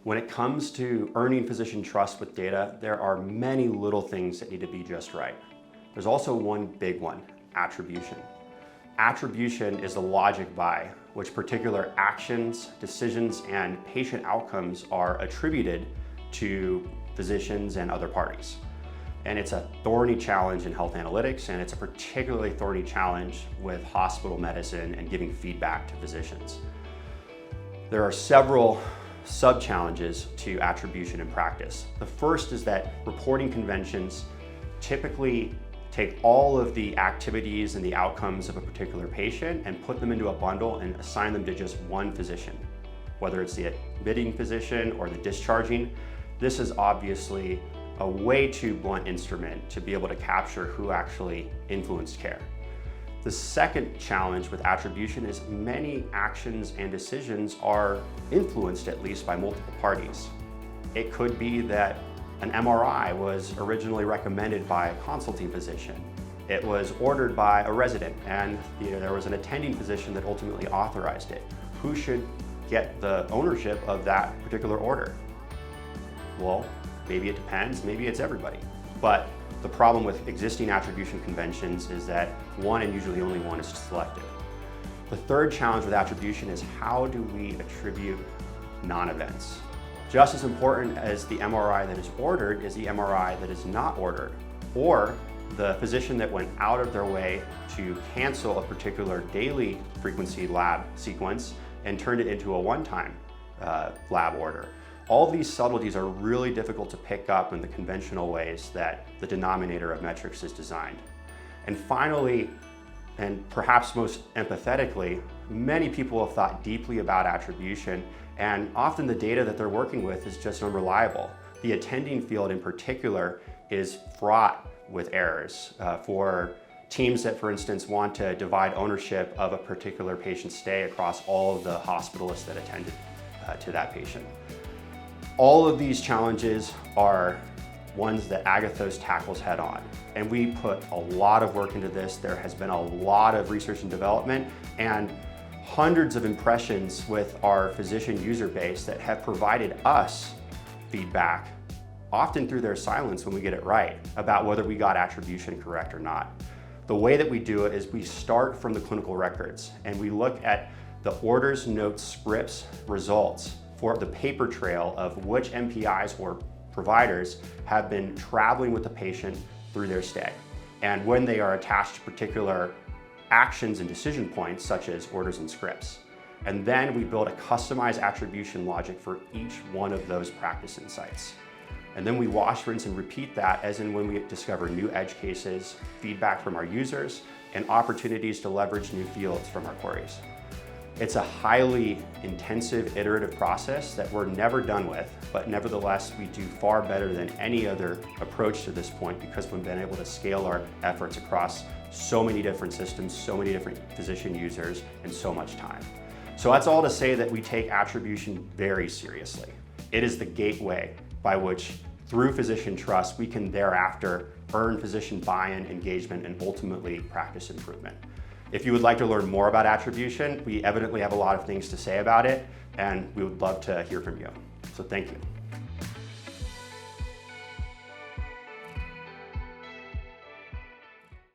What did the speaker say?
When it comes to earning physician trust with data, there are many little things that need to be just right. There's also one big one, attribution. Attribution is the logic by which particular actions, decisions, and patient outcomes are attributed to physicians and other parties. And it's a thorny challenge in health analytics, and it's a particularly thorny challenge with hospital medicine and giving feedback to physicians. There are several sub-challenges to attribution in practice. The first is that reporting conventions typically take all of the activities and the outcomes of a particular patient and put them into a bundle and assign them to just one physician, whether it's the admitting physician or the discharging. This is obviously a way too blunt instrument to be able to capture who actually influenced care. The second challenge with attribution is many actions and decisions are influenced at least by multiple parties. It could be that an MRI was originally recommended by a consulting physician. It was ordered by a resident, and there was an attending physician that ultimately authorized it. Who should get the ownership of that particular order? Well, maybe it depends, maybe it's everybody. But the problem with existing attribution conventions is that one, and usually only one, is selective. The third challenge with attribution is how do we attribute non-events? Just as important as the MRI that is ordered is the MRI that is not ordered, or the physician that went out of their way to cancel a particular daily frequency lab sequence and turned it into a one-time lab order. All these subtleties are really difficult to pick up in the conventional ways that the denominator of metrics is designed. And finally, and perhaps most empathetically, many people have thought deeply about attribution, and often the data that they're working with is just unreliable. The attending field in particular is fraught with errors for teams that, for instance, want to divide ownership of a particular patient's stay across all of the hospitalists that attended to that patient. All of these challenges are ones that Agathos tackles head on. And we put a lot of work into this. There has been a lot of research and development and hundreds of impressions with our physician user base that have provided us feedback, often through their silence when we get it right, about whether we got attribution correct or not. The way that we do it is we start from the clinical records and we look at the orders, notes, scripts, results for the paper trail of which MPIs or providers have been traveling with the patient through their stay. And when they are attached to particular actions and decision points, such as orders and scripts. And then we build a customized attribution logic for each one of those practice insights. And then we wash, rinse, and repeat that as in when we discover new edge cases, feedback from our users, and opportunities to leverage new fields from our queries. It's a highly intensive, iterative process that we're never done with, but nevertheless, we do far better than any other approach to this point because we've been able to scale our efforts across so many different systems, so many different physician users, and so much time. So that's all to say that we take attribution very seriously. It is the gateway by which, through physician trust, we can thereafter earn physician buy-in, engagement, and ultimately practice improvement. If you would like to learn more about attribution, we evidently have a lot of things to say about it, and we would love to hear from you. So thank you.